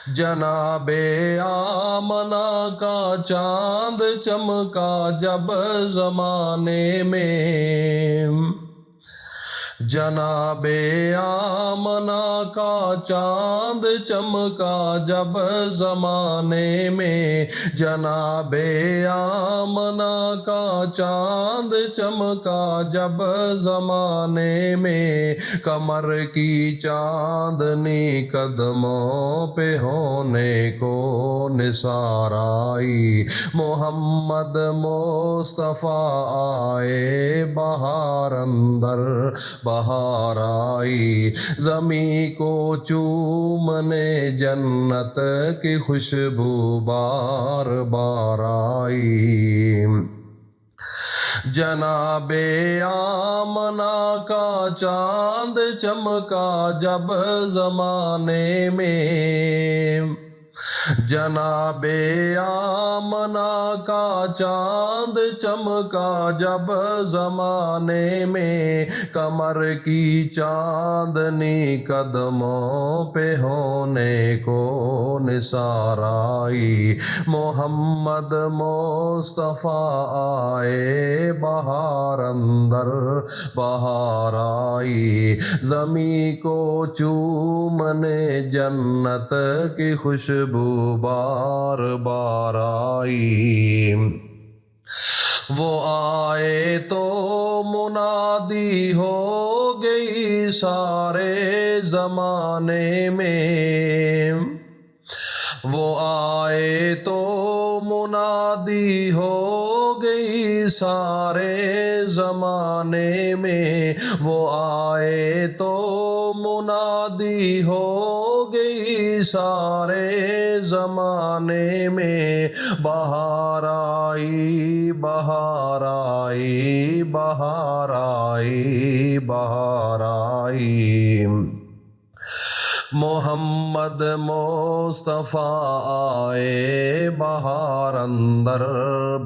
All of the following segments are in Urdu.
جناب آمنہ کا چاند چمکا جب زمانے میں، جناب آمنہ کا چاند چمکا جب زمانے میں، جناب آمنہ کا چاند چمکا جب زمانے میں، کمر کی چاندنی قدموں پہ ہونے کو نثار آئی، محمد مصطفیٰ آئے بہار اندر بہار آئی، زمیں کو چومنے جنت کی خوشبو بار بار آئی، جناب آمنہ کا چاند چمکا جب زمانے میں، جناب آمنہ کا چاند چمکا جب زمانے میں، کمر کی چاندنی قدموں پہ ہونے کو نثار آئی، محمد مصطفیٰ آئے بہار اندر بہار آئی، زمیں کو چومنے جنت کی خوشبو بار بار آئی، وہ آئے تو منادی ہو گئی سارے زمانے میں، وہ آئے تو منادی ہو گئی سارے زمانے میں، وہ آئے تو منادی ہو گئی سارے زمانے میں، بہار آئی بہار آئی بہار آئی بہار آئی، محمد مصطفیٰ آئے بہار اندر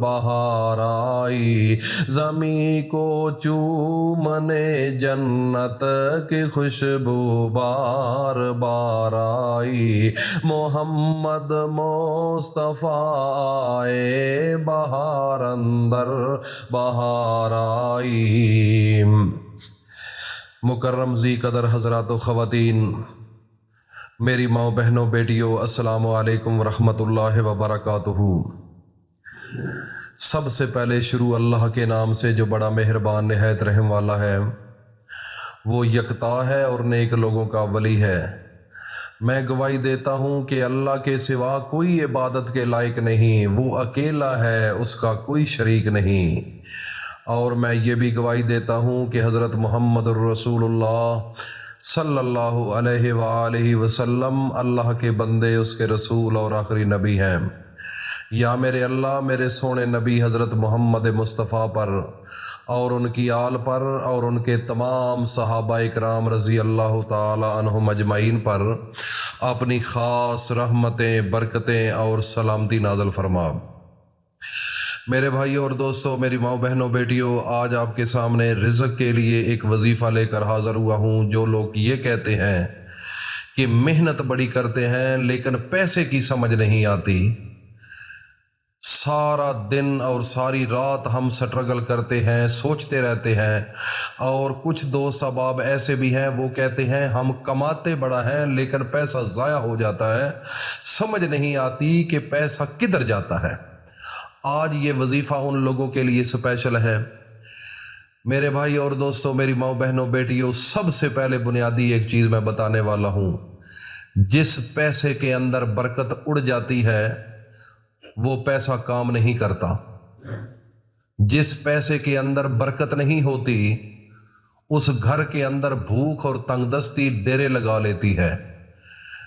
بہار آئی، زمیں کو چومنے جنت کی خوشبو بار بار آئی، محمد مصطفیٰ آئے بہار اندر بہار آئی۔ مکرم ذی قدر حضرات و خواتین، میری ماں بہنوں بیٹیوں، السلام علیکم ورحمۃ اللہ وبرکاتہ۔ سب سے پہلے شروع اللہ کے نام سے جو بڑا مہربان نہایت رحم والا ہے، وہ یکتا ہے اور نیک لوگوں کا ولی ہے۔ میں گواہی دیتا ہوں کہ اللہ کے سوا کوئی عبادت کے لائق نہیں، وہ اکیلا ہے، اس کا کوئی شریک نہیں۔ اور میں یہ بھی گواہی دیتا ہوں کہ حضرت محمد الرسول اللہ صلی اللہ علیہ وآلہ وسلم اللہ کے بندے، اس کے رسول اور آخری نبی ہیں۔ یا میرے اللہ میرے سونے نبی حضرت محمد مصطفیٰ پر اور ان کی آل پر اور ان کے تمام صحابہ اکرام رضی اللہ تعالی عنہم اجمعین پر اپنی خاص رحمتیں، برکتیں اور سلامتی نازل فرما۔ میرے بھائیوں اور دوستوں، میری ماں بہنوں بیٹیوں، آج آپ کے سامنے رزق کے لیے ایک وظیفہ لے کر حاضر ہوا ہوں۔ جو لوگ یہ کہتے ہیں کہ محنت بڑی کرتے ہیں لیکن پیسے کی سمجھ نہیں آتی، سارا دن اور ساری رات ہم سٹرگل کرتے ہیں، سوچتے رہتے ہیں، اور کچھ دوست احباب ایسے بھی ہیں وہ کہتے ہیں ہم کماتے بڑا ہیں لیکن پیسہ ضائع ہو جاتا ہے، سمجھ نہیں آتی کہ پیسہ کدھر جاتا ہے۔ آج یہ وظیفہ ان لوگوں کے لیے اسپیشل ہے۔ میرے بھائی اور دوستوں، میری ماں بہنوں بیٹیوں، سب سے پہلے بنیادی ایک چیز میں بتانے والا ہوں۔ جس پیسے کے اندر برکت اڑ جاتی ہے وہ پیسہ کام نہیں کرتا۔ جس پیسے کے اندر برکت نہیں ہوتی اس گھر کے اندر بھوک اور تنگ دستی ڈیرے لگا لیتی ہے۔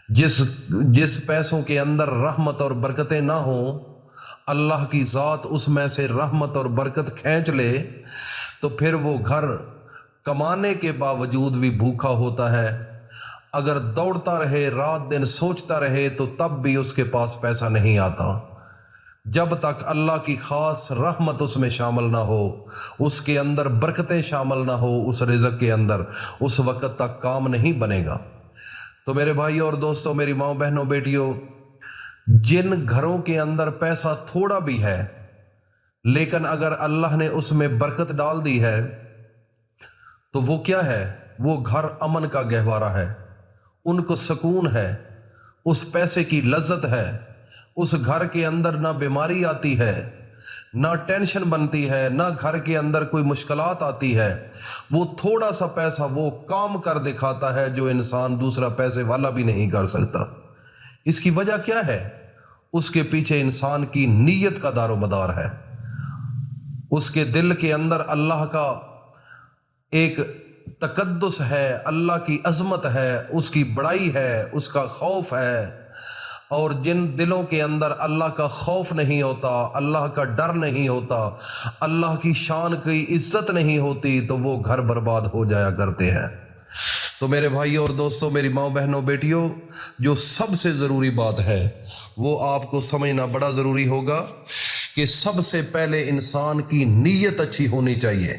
جس پیسوں کے اندر رحمت اور برکتیں نہ ہوں، اللہ کی ذات اس میں سے رحمت اور برکت کھینچ لے تو پھر وہ گھر کمانے کے باوجود بھی بھوکا ہوتا ہے۔ اگر دوڑتا رہے، رات دن سوچتا رہے، تو تب بھی اس کے پاس پیسہ نہیں آتا۔ جب تک اللہ کی خاص رحمت اس میں شامل نہ ہو، اس کے اندر برکتیں شامل نہ ہو، اس رزق کے اندر، اس وقت تک کام نہیں بنے گا۔ تو میرے بھائیوں اور دوستوں، میری ماں بہنوں بیٹیوں، جن گھروں کے اندر پیسہ تھوڑا بھی ہے لیکن اگر اللہ نے اس میں برکت ڈال دی ہے تو وہ کیا ہے؟ وہ گھر امن کا گہوارہ ہے، ان کو سکون ہے، اس پیسے کی لذت ہے، اس گھر کے اندر نہ بیماری آتی ہے، نہ ٹینشن بنتی ہے، نہ گھر کے اندر کوئی مشکلات آتی ہے۔ وہ تھوڑا سا پیسہ وہ کام کر دکھاتا ہے جو انسان دوسرا پیسے والا بھی نہیں کر سکتا۔ اس کی وجہ کیا ہے؟ اس کے پیچھے انسان کی نیت کا دار و مدار ہے، اس کے دل کے اندر اللہ کا ایک تقدس ہے، اللہ کی عظمت ہے، اس کی بڑائی ہے، اس کا خوف ہے۔ اور جن دلوں کے اندر اللہ کا خوف نہیں ہوتا، اللہ کا ڈر نہیں ہوتا، اللہ کی شان کی عزت نہیں ہوتی، تو وہ گھر برباد ہو جایا کرتے ہیں۔ تو میرے بھائیوں اور دوستوں، میری ماں بہنوں بیٹیوں، جو سب سے ضروری بات ہے وہ آپ کو سمجھنا بڑا ضروری ہوگا کہ سب سے پہلے انسان کی نیت اچھی ہونی چاہیے،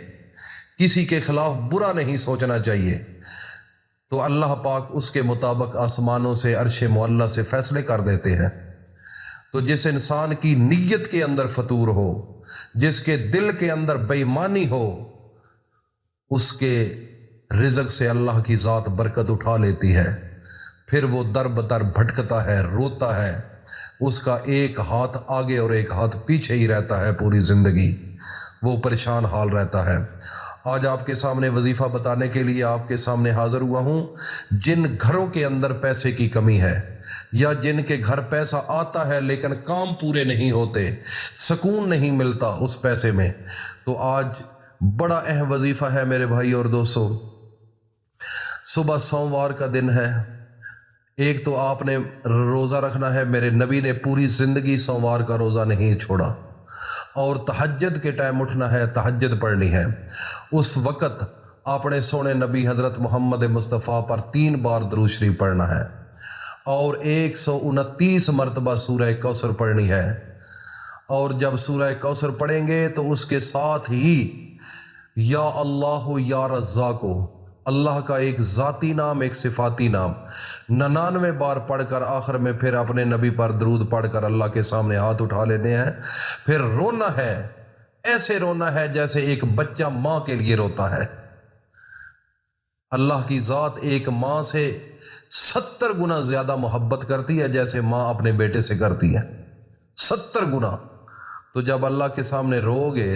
کسی کے خلاف برا نہیں سوچنا چاہیے، تو اللہ پاک اس کے مطابق آسمانوں سے عرش معلی سے فیصلے کر دیتے ہیں۔ تو جس انسان کی نیت کے اندر فتور ہو، جس کے دل کے اندر بے ایمانی ہو، اس کے رزق سے اللہ کی ذات برکت اٹھا لیتی ہے، پھر وہ در بدر بھٹکتا ہے، روتا ہے، اس کا ایک ہاتھ آگے اور ایک ہاتھ پیچھے ہی رہتا ہے، پوری زندگی وہ پریشان حال رہتا ہے۔ آج آپ کے سامنے وظیفہ بتانے کے لیے آپ کے سامنے حاضر ہوا ہوں۔ جن گھروں کے اندر پیسے کی کمی ہے، یا جن کے گھر پیسہ آتا ہے لیکن کام پورے نہیں ہوتے، سکون نہیں ملتا اس پیسے میں، تو آج بڑا اہم وظیفہ ہے میرے بھائی اور دوستوں۔ صبح سوموار کا دن ہے، ایک تو آپ نے روزہ رکھنا ہے۔ میرے نبی نے پوری زندگی سوموار کا روزہ نہیں چھوڑا، اور تہجد کے ٹائم اٹھنا ہے، تہجد پڑھنی ہے۔ اس وقت اپنے سونے نبی حضرت محمد مصطفیٰ پر 3 بار درود شریف پڑھنا ہے، اور 129 مرتبہ سورہ کوثر پڑھنی ہے۔ اور جب سورہ کوثر پڑھیں گے تو اس کے ساتھ ہی یا اللہ یا رزاق، اللہ کا ایک ذاتی نام، ایک صفاتی نام 99 بار پڑھ کر آخر میں پھر اپنے نبی پر درود پڑھ کر اللہ کے سامنے ہاتھ اٹھا لینے ہیں۔ پھر رونا ہے، ایسے رونا ہے جیسے ایک بچہ ماں کے لیے روتا ہے۔ اللہ کی ذات ایک ماں سے 70 گنا زیادہ محبت کرتی ہے جیسے ماں اپنے بیٹے سے کرتی ہے، 70 گنا۔ تو جب اللہ کے سامنے رو گے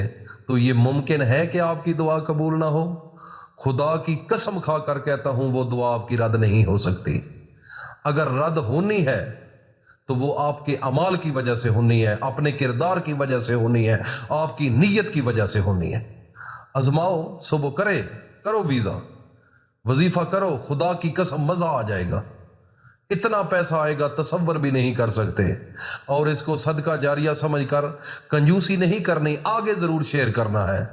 تو یہ ممکن ہے کہ آپ کی دعا قبول نہ ہو؟ خدا کی قسم کھا کر کہتا ہوں وہ دعا آپ کی رد نہیں ہو سکتی۔ اگر رد ہونی ہے تو وہ آپ کے اعمال کی وجہ سے ہونی ہے، اپنے کردار کی وجہ سے ہونی ہے، آپ کی نیت کی وجہ سے ہونی ہے۔ آزماؤ، صبح کرو ویزا، وظیفہ کرو، خدا کی قسم مزہ آ جائے گا۔ اتنا پیسہ آئے گا تصور بھی نہیں کر سکتے۔ اور اس کو صدقہ جاریہ سمجھ کر کنجوسی نہیں کرنی، آگے ضرور شیئر کرنا ہے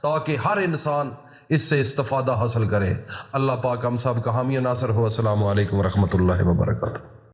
تاکہ ہر انسان اس سے استفادہ حاصل کرے۔ اللہ پاک ہم سب کا حامی و ناصر ہو۔ السلام علیکم ورحمۃ اللہ وبرکاتہ۔